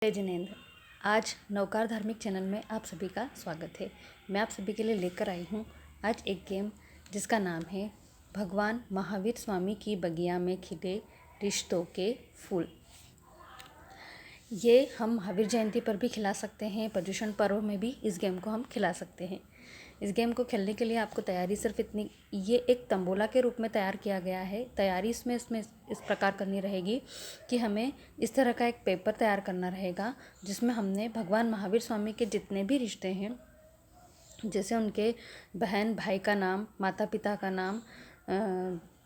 जय जिनेंद्र। आज नवकार धार्मिक चैनल में आप सभी का स्वागत है। मैं आप सभी के लिए लेकर आई हूँ आज एक गेम जिसका नाम है भगवान महावीर स्वामी की बगिया में खिले रिश्तों के फूल। ये हम महावीर जयंती पर भी खिला सकते हैं, पर्युषण पर्व में भी इस गेम को हम खिला सकते हैं। इस गेम को खेलने के लिए आपको तैयारी सिर्फ इतनी, ये एक तंबोला के रूप में तैयार किया गया है। तैयारी इसमें इस प्रकार करनी रहेगी कि हमें इस तरह का एक पेपर तैयार करना रहेगा जिसमें हमने भगवान महावीर स्वामी के जितने भी रिश्ते हैं, जैसे उनके बहन भाई का नाम, माता पिता का नाम,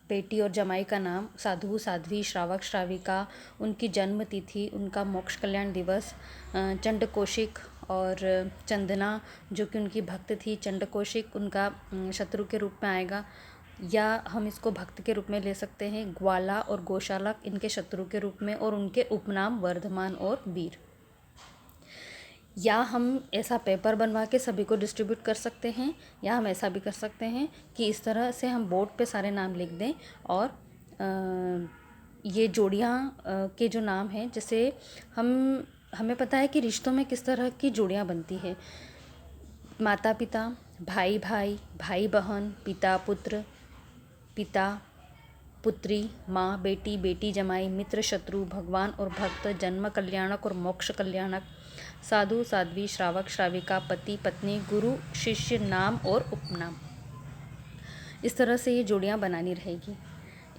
बेटी और जमाई का नाम, साधु साध्वी, श्रावक श्राविका, उनकी जन्म तिथि, उनका मोक्ष कल्याण दिवस, चंडकोशिक और चंदना जो कि उनकी भक्त थी। चंडकोशिक उनका शत्रु के रूप में आएगा, या हम इसको भक्त के रूप में ले सकते हैं। ग्वाला और गौशाला इनके शत्रु के रूप में, और उनके उपनाम वर्धमान और वीर। या हम ऐसा पेपर बनवा के सभी को डिस्ट्रीब्यूट कर सकते हैं, या हम ऐसा भी कर सकते हैं कि इस तरह से हम बोर्ड पे सारे नाम लिख दें और ये जोड़ियाँ के जो नाम हैं, जैसे हमें पता है कि रिश्तों में किस तरह की जोड़ियाँ बनती है। माता पिता, भाई भाई, भाई बहन, पिता पुत्र, पिता पुत्री, माँ बेटी, बेटी जमाई, मित्र शत्रु, भगवान और भक्त, जन्म कल्याणक और मोक्ष कल्याणक, साधु साध्वी, श्रावक श्राविका, पति पत्नी, गुरु शिष्य, नाम और उपनाम। इस तरह से ये जोड़ियाँ बनानी रहेगी।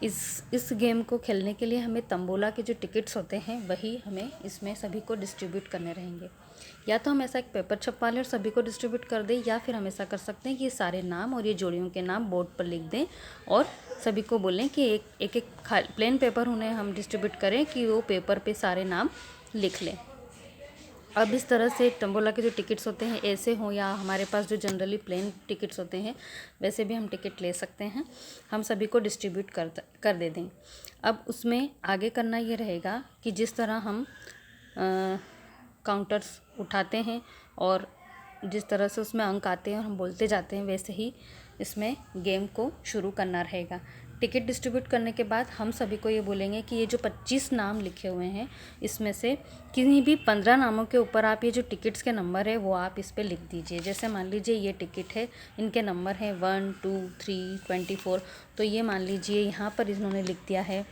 इस गेम को खेलने के लिए हमें तंबोला के जो टिकट्स होते हैं वही हमें इसमें सभी को डिस्ट्रीब्यूट करने रहेंगे। या तो हम ऐसा एक पेपर छपवा लें और सभी को डिस्ट्रीब्यूट कर दें, या फिर हम ऐसा कर सकते हैं कि ये सारे नाम और ये जोड़ियों के नाम बोर्ड पर लिख दें और सभी को बोलें कि एक प्लेन पेपर उन्हें हम डिस्ट्रीब्यूट करें कि वो पेपर पे सारे नाम लिख लें। अब इस तरह से तंबोला के जो टिकट्स होते हैं ऐसे हों, या हमारे पास जो जनरली प्लेन टिकट्स होते हैं वैसे भी हम टिकट ले सकते हैं। हम सभी को डिस्ट्रीब्यूट कर दे दें। अब उसमें आगे करना ये रहेगा कि जिस तरह हम काउंटर्स उठाते हैं और जिस तरह से उसमें अंक आते हैं और हम बोलते जाते हैं, वैसे ही इसमें गेम को शुरू करना रहेगा। टिकट डिस्ट्रीब्यूट करने के बाद हम सभी को ये बोलेंगे कि ये जो 25 नाम लिखे हुए हैं इसमें से किन्हीं भी 15 नामों के ऊपर आप ये जो टिकट्स के नंबर है वो आप इस पर लिख दीजिए। जैसे मान लीजिए ये टिकट है, इनके नंबर हैं 1, 2, 3, 24, तो ये मान लीजिए यहाँ पर इन्होंने लिख दिया है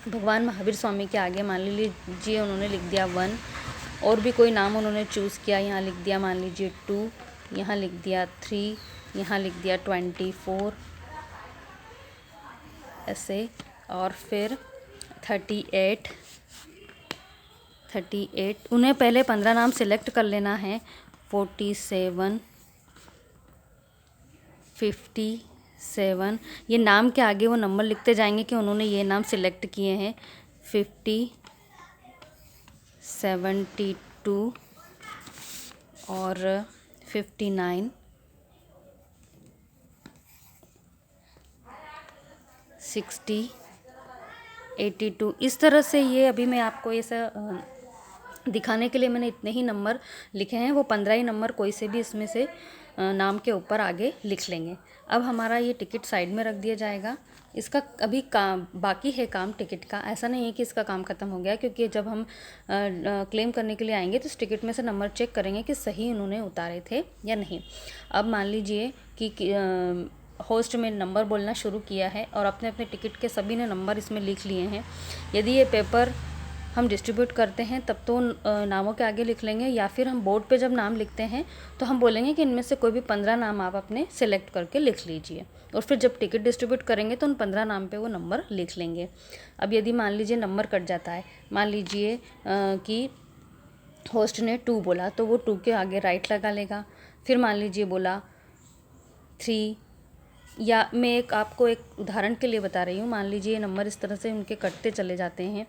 भगवान महावीर स्वामी के आगे मान लीजिए उन्होंने लिख दिया 1, और भी कोई नाम उन्होंने चूज़ किया, यहाँ लिख दिया मान लीजिए 2, यहाँ लिख दिया 3, यहाँ लिख दिया 24 ऐसे, और फिर 38। उन्हें पहले 15 नाम सिलेक्ट कर लेना है। 47, 57, ये नाम के आगे वो नंबर लिखते जाएंगे कि उन्होंने ये नाम सिलेक्ट किए हैं। 50, 72 और 59, 60, 82। इस तरह से ये अभी मैं आपको ऐसा दिखाने के लिए मैंने इतने ही नंबर लिखे हैं। वो 15 ही नंबर कोई से भी इसमें से नाम के ऊपर आगे लिख लेंगे। अब हमारा ये टिकट साइड में रख दिया जाएगा। इसका अभी काम बाकी है, काम टिकट का। ऐसा नहीं है कि इसका काम ख़त्म हो गया, क्योंकि जब हम क्लेम करने के लिए आएंगे तो इस टिकट में से नंबर चेक करेंगे कि सही उन्होंने उतारे थे या नहीं। अब मान लीजिए कि होस्ट में नंबर बोलना शुरू किया है और अपने अपने टिकट के सभी ने नंबर इसमें लिख लिए हैं। यदि ये पेपर हम डिस्ट्रीब्यूट करते हैं तब तो नामों के आगे लिख लेंगे, या फिर हम बोर्ड पे जब नाम लिखते हैं तो हम बोलेंगे कि इनमें से कोई भी 15 नाम आप अपने सेलेक्ट करके लिख लीजिए, और फिर जब टिकट डिस्ट्रीब्यूट करेंगे तो उन 15 नाम पे वो नंबर लिख लेंगे। अब यदि मान लीजिए नंबर कट जाता है, मान लीजिए कि होस्ट ने 2 बोला तो वो 2 के आगे राइट लगा लेगा। फिर मान लीजिए बोला 3, या मैं आपको एक उदाहरण के लिए बता रही हूँ। मान लीजिए ये नंबर इस तरह से उनके कटते चले जाते हैं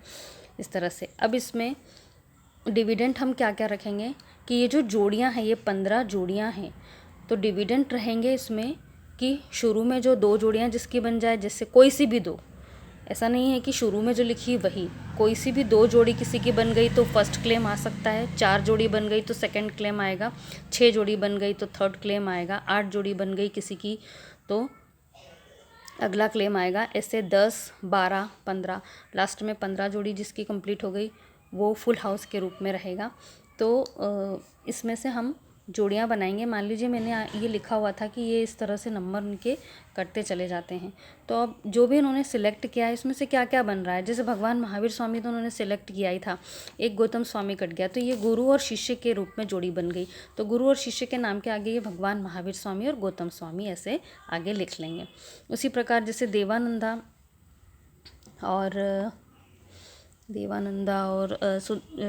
इस तरह से। अब इसमें डिविडेंट हम क्या क्या रखेंगे कि ये जो जोड़ियाँ हैं, ये 15 जोड़ियाँ हैं, तो डिविडेंट रहेंगे इसमें कि शुरू में जो 2 जोड़ियाँ जिसकी बन जाए, जैसे कोई सी भी 2, ऐसा नहीं है कि शुरू में जो लिखी वही, कोई सी भी 2 जोड़ी किसी की बन गई तो फर्स्ट क्लेम आ सकता है। 4 जोड़ी बन गई तो सेकंड क्लेम आएगा। 6 जोड़ी बन गई तो थर्ड क्लेम आएगा। 8 जोड़ी बन गई किसी की तो अगला क्लेम आएगा। ऐसे 10, 12, 15, लास्ट में 15 जोड़ी जिसकी कंप्लीट हो गई वो फुल हाउस के रूप में रहेगा। तो इसमें से हम जोड़ियाँ बनाएंगे। मान लीजिए मैंने ये लिखा हुआ था कि ये इस तरह से नंबर उनके कटते चले जाते हैं। तो अब जो भी उन्होंने सिलेक्ट किया है इसमें से क्या क्या बन रहा है, जैसे भगवान महावीर स्वामी तो उन्होंने सिलेक्ट किया ही था, एक गौतम स्वामी कट गया, तो ये गुरु और शिष्य के रूप में जोड़ी बन गई। तो गुरु और शिष्य के नाम के आगे ये भगवान महावीर स्वामी और गौतम स्वामी ऐसे आगे लिख लेंगे। उसी प्रकार जैसे देवानंदा और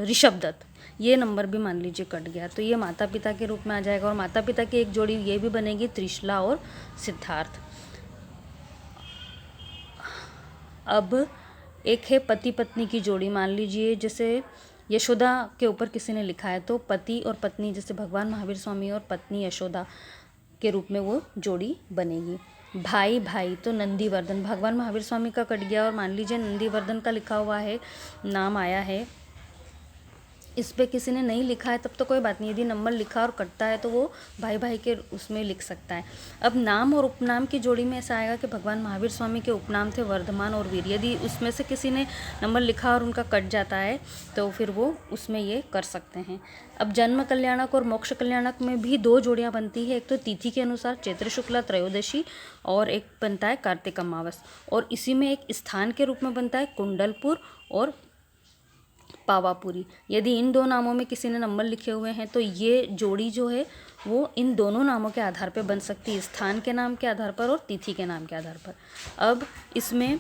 ऋषभ दत्त, ये नंबर भी मान लीजिए कट गया, तो ये माता पिता के रूप में आ जाएगा। और माता पिता की एक जोड़ी ये भी बनेगी, त्रिशला और सिद्धार्थ। अब एक है पति पत्नी की जोड़ी, मान लीजिए जैसे यशोदा के ऊपर किसी ने लिखा है, तो पति और पत्नी जैसे भगवान महावीर स्वामी और पत्नी यशोदा के रूप में वो जोड़ी बनेगी। भाई भाई तो नंदीवर्धन, भगवान महावीर स्वामी का कट गया और मान लीजिए नंदीवर्धन का लिखा हुआ है, नाम आया है, इस पे किसी ने नहीं लिखा है तब तो कोई बात नहीं, यदि नंबर लिखा और कटता है तो वो भाई भाई के उसमें लिख सकता है। अब नाम और उपनाम की जोड़ी में ऐसा आएगा कि भगवान महावीर स्वामी के उपनाम थे वर्धमान और वीर, यदि उसमें से किसी ने नंबर लिखा और उनका कट जाता है तो फिर वो उसमें ये कर सकते हैं। अब जन्म कल्याणक और मोक्ष कल्याणक में भी दो जोड़ियाँ बनती है, एक तो तिथि के अनुसार चैत्र शुक्ला त्रयोदशी और एक बनता है कार्तिक अमावस, और इसी में एक स्थान के रूप में बनता है कुंडलपुर और पावापुरी। यदि इन दो नामों में किसी ने नंबर लिखे हुए हैं तो ये जोड़ी जो है वो इन दोनों नामों के आधार पर बन सकती है, स्थान के नाम के आधार पर और तिथि के नाम के आधार पर। अब इसमें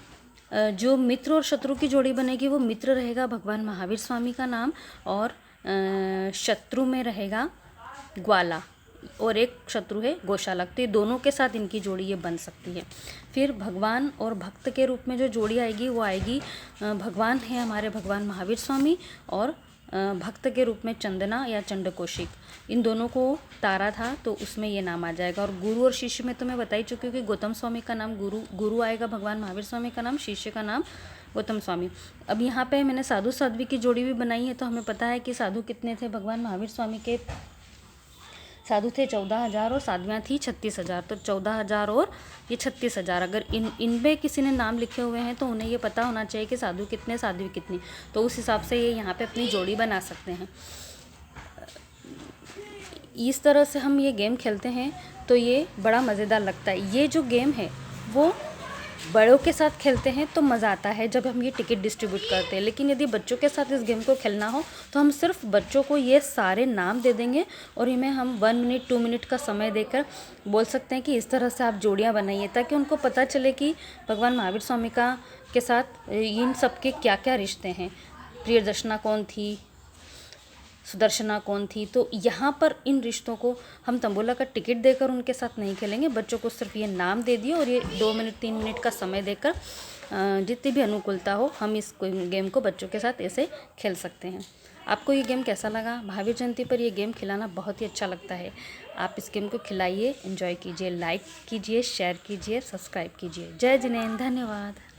जो मित्र और शत्रु की जोड़ी बनेगी वो मित्र रहेगा भगवान महावीर स्वामी का नाम, और शत्रु में रहेगा ग्वाला, और एक शत्रु है गोशालक, तो ये दोनों के साथ इनकी जोड़ी ये बन सकती है। फिर भगवान और भक्त के रूप में जो जोड़ी आएगी वो आएगी, भगवान है हमारे भगवान महावीर स्वामी और भक्त के रूप में चंदना या चंडकोशिक, इन दोनों को तारा था तो उसमें ये नाम आ जाएगा। और गुरु और शिष्य में तो मैं बता ही चुकी हूँ कि गौतम स्वामी का नाम गुरु आएगा, भगवान महावीर स्वामी का नाम, शिष्य का नाम गौतम स्वामी। अब यहाँ पे मैंने साधु साध्वी की जोड़ी भी बनाई है, तो हमें पता है कि साधु कितने थे, भगवान महावीर स्वामी के साधु थे 14,000 और साध्वियाँ थी 36,000, तो 14,000 और ये 36,000। अगर इनमें किसी ने नाम लिखे हुए हैं तो उन्हें ये पता होना चाहिए कि साधु कितने साध्वी कितनी, तो उस हिसाब से ये यहाँ पे अपनी जोड़ी बना सकते हैं। इस तरह से हम ये गेम खेलते हैं तो ये बड़ा मज़ेदार लगता है। ये जो गेम है वो बड़ों के साथ खेलते हैं तो मज़ा आता है जब हम ये टिकट डिस्ट्रीब्यूट करते हैं, लेकिन यदि बच्चों के साथ इस गेम को खेलना हो तो हम सिर्फ बच्चों को ये सारे नाम दे देंगे और इन्हें हम 1 मिनट 2 मिनट का समय देकर बोल सकते हैं कि इस तरह से आप जोड़ियाँ बनाइए, ताकि उनको पता चले कि भगवान महावीर स्वामी के साथ इन सब के क्या क्या रिश्ते हैं। प्रियदर्शना कौन थी, सुदर्शना कौन थी, तो यहाँ पर इन रिश्तों को हम तंबोला का टिकट देकर उनके साथ नहीं खेलेंगे, बच्चों को सिर्फ ये नाम दे दिए और ये 2 मिनट 3 मिनट का समय देकर जितनी भी अनुकूलता हो हम इस गेम को बच्चों के साथ ऐसे खेल सकते हैं। आपको ये गेम कैसा लगा? महावीर जयंती पर ये गेम खिलाना बहुत ही अच्छा लगता है। आप इस गेम को खिलाइए, एंजॉय कीजिए, लाइक कीजिए, शेयर कीजिए, सब्सक्राइब कीजिए। जय जिनेंद्र, धन्यवाद।